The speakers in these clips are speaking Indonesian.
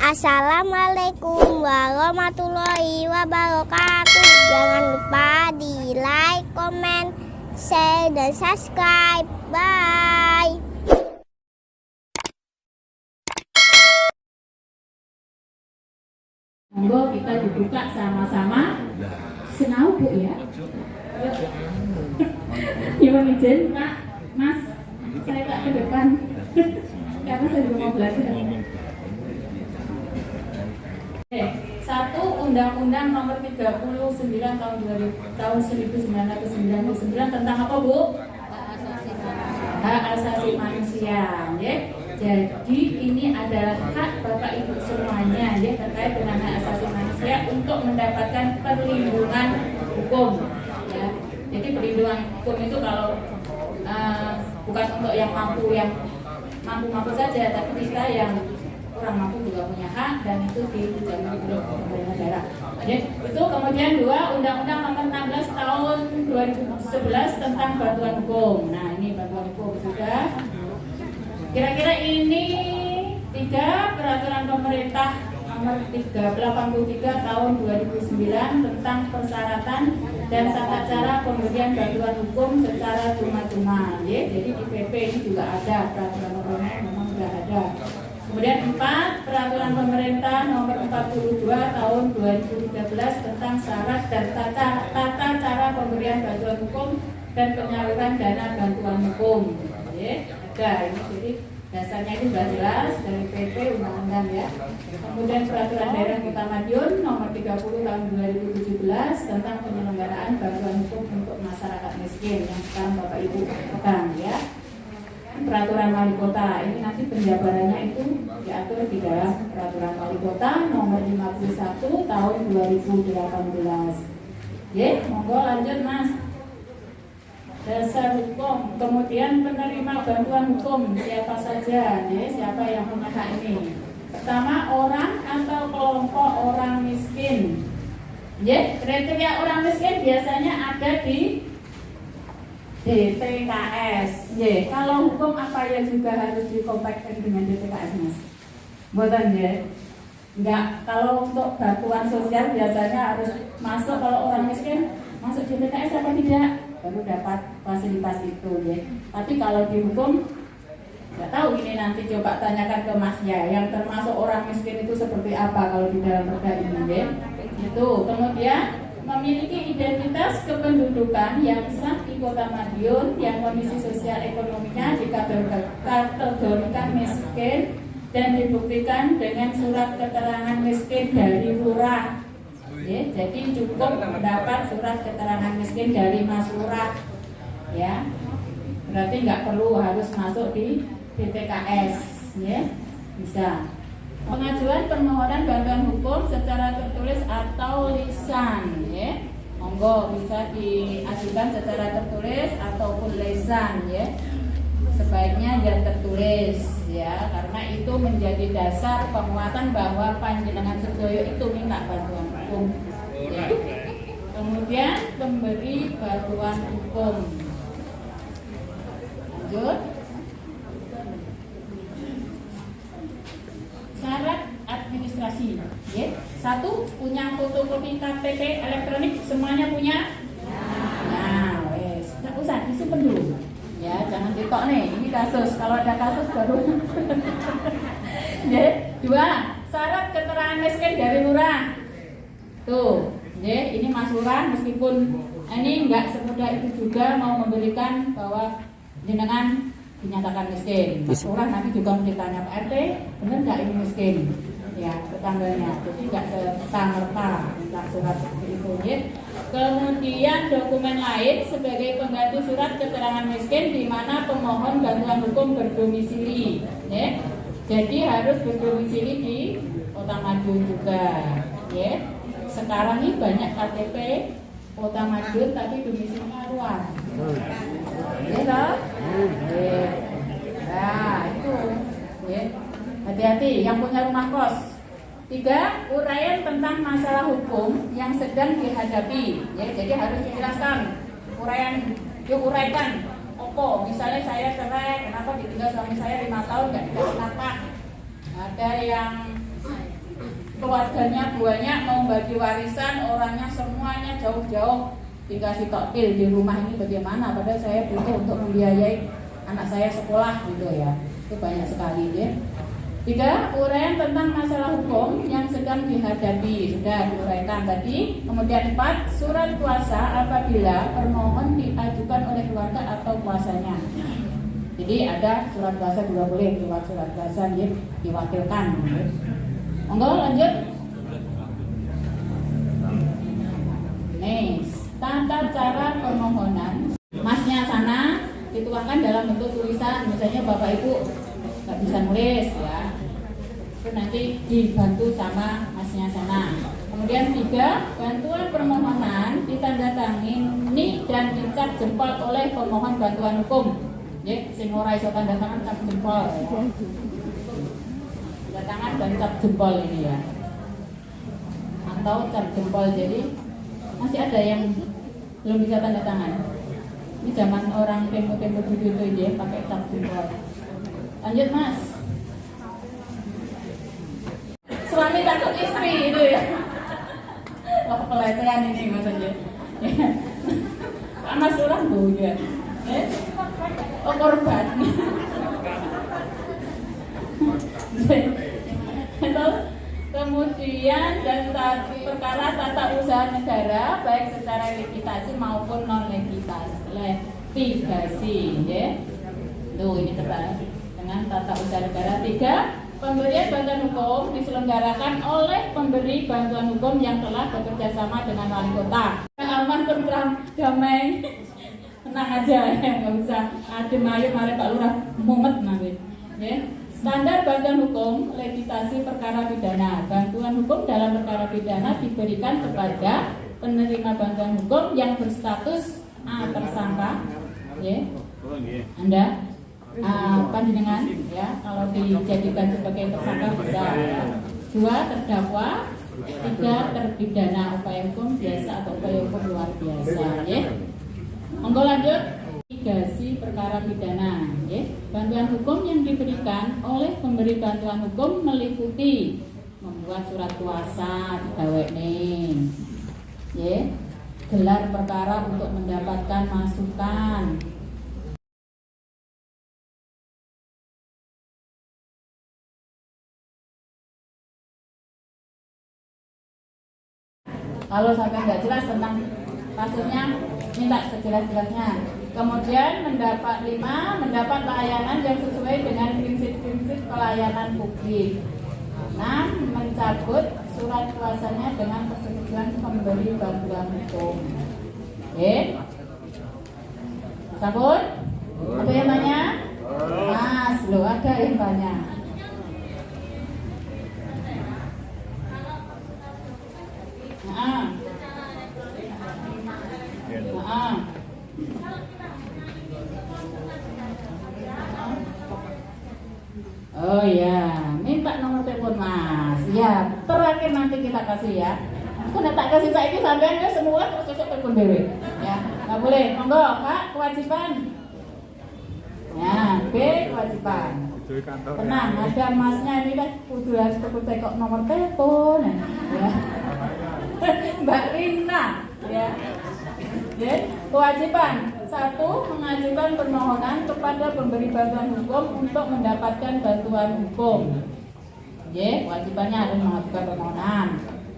Assalamualaikum warahmatullahi wabarakatuh. Jangan lupa di like, comment, share, dan subscribe. Bye. Monggo kita dibuka sama-sama. Senau Bu ya. Gimana izin Pak, Mas, saya tak ke depan karena saya juga mau belajar. Satu, Undang-Undang Nomor 39 tahun 1999 tentang apa Bu? Hak asasi manusia. Ya. Jadi ini adalah hak Bapak Ibu semuanya ya, terkait dengan hak asasi manusia untuk mendapatkan perlindungan hukum. Ya. Jadi perlindungan hukum itu kalau bukan untuk yang mampu saja, tapi kita yang kurang mampu juga punya hak dan itu dijamin oleh pemerintah daerah. Itu kemudian dua, Undang-Undang Nomor 16 tahun 2011 tentang bantuan hukum. Nah ini bantuan hukum juga. Kira-kira ini 3 peraturan pemerintah Nomor 83 tahun 2009 tentang persyaratan dan tata cara pemberian bantuan hukum secara cuma-cuma. Jadi di PP ini juga ada peraturan pemerintah memang sudah ada. Kemudian 4, peraturan pemerintah nomor 42 tahun 2013 tentang syarat dan tata cara pemberian bantuan hukum dan penyaluran dana bantuan hukum. Ada ini, jadi dasarnya itu sudah jelas dari PP undang-undang ya. Kemudian peraturan daerah Kota Madiun nomor 30 tahun 2017 tentang penyelenggaraan bantuan hukum untuk masyarakat miskin yang sekarang Bapak Ibu pegang ya. Peraturan wali kota ini nanti penjabarannya itu diatur di dalam peraturan wali kota nomor 51 tahun 2018. Monggo lanjut Mas. Dasar hukum, kemudian penerima bantuan hukum siapa saja, siapa yang punya hak ini. Pertama, orang atau kelompok orang miskin. Kriteria orang miskin biasanya ada di DTKS. Kalau hukum apa yang juga harus dikompakkan dengan DTKS Mas? Buatan enggak. Kalau untuk bantuan sosial biasanya harus masuk, kalau orang miskin masuk DTKS apa tidak? Baru dapat fasilitas itu Tapi kalau di hukum nggak tahu, ini nanti coba tanyakan ke Mas ya, yang termasuk orang miskin itu seperti apa kalau di dalam perda ini Itu. Kemudian memiliki identitas kependudukan yang sah di Kota Madiun, yang kondisi sosial ekonominya dikategorikan miskin dan dibuktikan dengan surat keterangan miskin dari lurah. Jadi cukup mendapat surat keterangan miskin dari Mas Lurah. Berarti nggak perlu harus masuk di DTKS. Bisa. Pengajuan permohonan bantuan hukum secara tertulis atau lisan, monggo bisa diajukan secara tertulis ataupun lisan, sebaiknya yang tertulis, karena itu menjadi dasar penguatan bahwa panjenengan sedoyo itu minta bantuan hukum. Kemudian pemberi bantuan hukum. Lanjut. Syarat administrasi. 1, punya fotokopi KTP elektronik, semuanya punya? Nah, tidak usah disimpan dulu. Jangan ditok nih, ini kasus. Kalau ada kasus baru. 2, syarat keterangan miskin dari lurah. Tuh, ini Mas Lurah, meskipun ini enggak semudah itu juga mau memberikan bahwa jenengan dinyatakan miskin. Mas Lurah nanti juga harus ditanya Pak RT, benar nggak ini miskin? Tetangganya. Jadi nggak serta-merta minta surat seperti itu. Kemudian dokumen lain sebagai pengganti surat keterangan miskin di mana pemohon bantuan hukum berdomisili. Jadi harus berdomisili di Kota Madiun juga. Sekarang ini banyak KTP Kota Madiun tapi domisilinya luar. Nah itu hati-hati yang punya rumah kos. 3, uraian tentang masalah hukum yang sedang dihadapi. Jadi harus dijelaskan uraikan. Misalnya saya cerai, kenapa ditinggal suami saya 5 tahun nggak dikasih nafkah? Ada yang keluarganya banyak, mau bagi warisan, orangnya semuanya jauh-jauh, dikasih toktil di rumah ini bagaimana? Padahal saya butuh untuk membiayai anak saya sekolah gitu ya. Itu banyak sekali ya. 3. Uraian tentang masalah hukum yang sedang dihadapi, sudah diuraikan tadi. Kemudian 4. Surat kuasa apabila permohon diajukan oleh keluarga atau kuasanya. Jadi ada surat kuasa juga boleh, lewat surat kuasa diwakilkan. Monggo lanjut. Nih, tata cara permohonan. Masnya sana dituangkan dalam bentuk tulisan, misalnya Bapak Ibu nggak bisa nulis ya, itu nanti dibantu sama masnya sana. Kemudian 3, bantuan permohonan ditandatangani dan dicap jempol oleh pemohon bantuan hukum. Ya, sing ora iso tanda tangan cap jempol ya. Tanda tangan dan cap jempol ini ya. Atau cap jempol, jadi masih ada yang belum bisa tanda tangan. Ini zaman orang tempo-tempo begitu ya, pakai cap jempol. Lanjut Mas. Suami takut istri itu ya. Wah, pelecehan ini maksudnya. Anak surah tuh ya. Oh, korban. Kemudian dan perkara tata usaha negara baik secara legislasi maupun non legislasi, ya. Tuh ini terbalik dengan tata usaha negara. 3. Pemberian bantuan hukum diselenggarakan oleh pemberi bantuan hukum yang telah bekerja sama dengan wali kota. Aman, tentram, damai, tenang aja ya, nggak usah adem ayo mari Pak Lurah mumet nanti. Ya. Standar bantuan hukum legislasi perkara pidana. Bantuan hukum dalam perkara pidana diberikan kepada penerima bantuan hukum yang berstatus tersangka. Ya. Anda panjenengan ya, kalau dijadikan sebagai tersangka bisa ya. 2. Terdakwa. 3. Terpidana upaya hukum biasa atau upaya hukum luar biasa ya. Monggo lanjut. Mitigasi perkara pidana ya. Bantuan hukum yang diberikan oleh pemberi bantuan hukum meliputi membuat surat kuasa digawe nih ya, gelar perkara untuk mendapatkan masukan. Kalau sampai nggak jelas tentang kasusnya, minta sejelas-jelasnya. Kemudian mendapat 5, mendapat layanan yang sesuai dengan prinsip-prinsip pelayanan publik. 6. Mencabut surat kuasanya dengan persetujuan pemberi bantuan hukum. Oke? Cabut? Ada yang tanya? Mas, lo ada yang tanya. Oh ya, minta nomor telepon Mas. Ya, terakhir nanti kita kasih ya. Aku nak tak kasih saya sampean ya semua terus cocok telepon dewe. Ya, nggak boleh. Monggo, Pak, kewajiban. Ya, B kewajiban. Tenang, ada Masnya ini kan kudu harus tekuk nomor telepon. Ya. Mbak Rina, ya. Ya, kewajiban. 1. Mengajukan permohonan kepada pemberi bantuan hukum untuk mendapatkan bantuan hukum. Ya, kewajibannya harus mengajukan permohonan.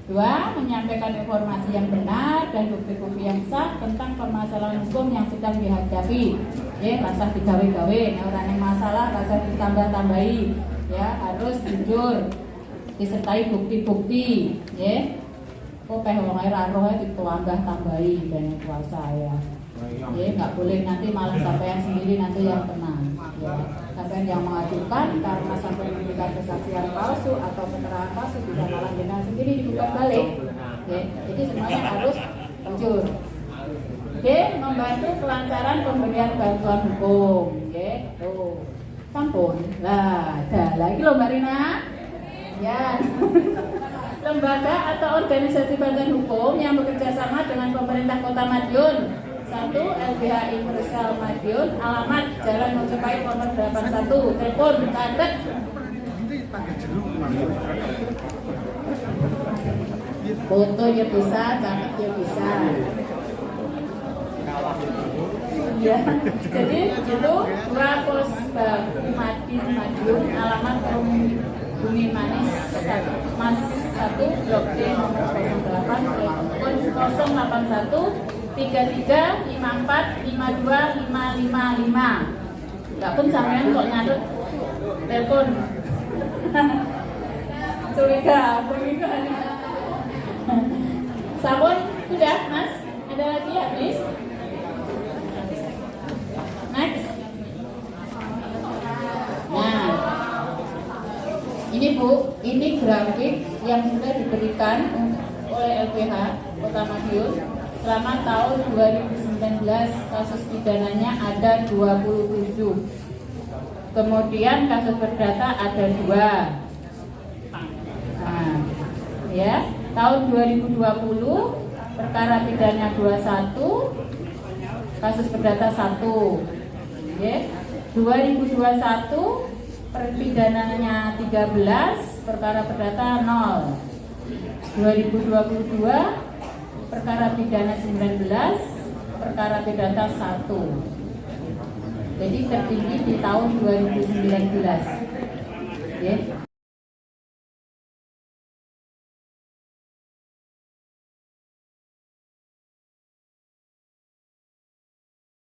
2. Menyampaikan informasi yang benar dan bukti-bukti yang sah tentang permasalahan hukum yang sedang dihadapi. Ya, rasa digawe-gawe, orang yang masalah rasa ditambah-tambahi. Ya, harus jujur, disertai bukti-bukti. Ya, kok wong ae roh ditambah-tambahi banyak kuasa ya. Ya, nggak boleh nanti malah sampean sendiri nanti yang tenang. Ya, sampean yang mengajukan karena sampai memberikan kesaksian palsu atau keterangan palsu bisa malah dengan sendiri dibuka balik. Ya, jadi semuanya harus jujur. Oke, membantu kelancaran pemberian bantuan hukum. Oke, tuh, sampun. Lah, ada lagi loh Mbak Rina. Ya. Lembaga atau organisasi bantuan hukum yang bekerja sama dengan pemerintah Kota Madiun. 1. LBH Universal Madiun, alamat Jalan Mojopahit nomor 81, telepon, catet. Foto ya bisa, catat ya bisa. Ya, jadi itu Rapos Madiun alamat Bumi Manis Mas 1 Blok D nomor 08 telepon 081 33 54 52 555. Enggak pun sampean kok nyadut telepon. Curiga. Sabun sudah, Mas? Ada lagi habis? Next. Nah, ini Bu, ini grafik yang sudah diberikan oleh LBH Kota Madiun selama tahun 2019. Kasus pidananya ada 27. Kemudian kasus perdata ada 2. Nah, ya, tahun 2020 perkara pidana 21, kasus perdata 1. Ya. 2021 perpidananya 13, perkara perdata 0. 2022 perkara pidana 19, perkara perdata 1. Jadi tertinggi di tahun 2019. Ya.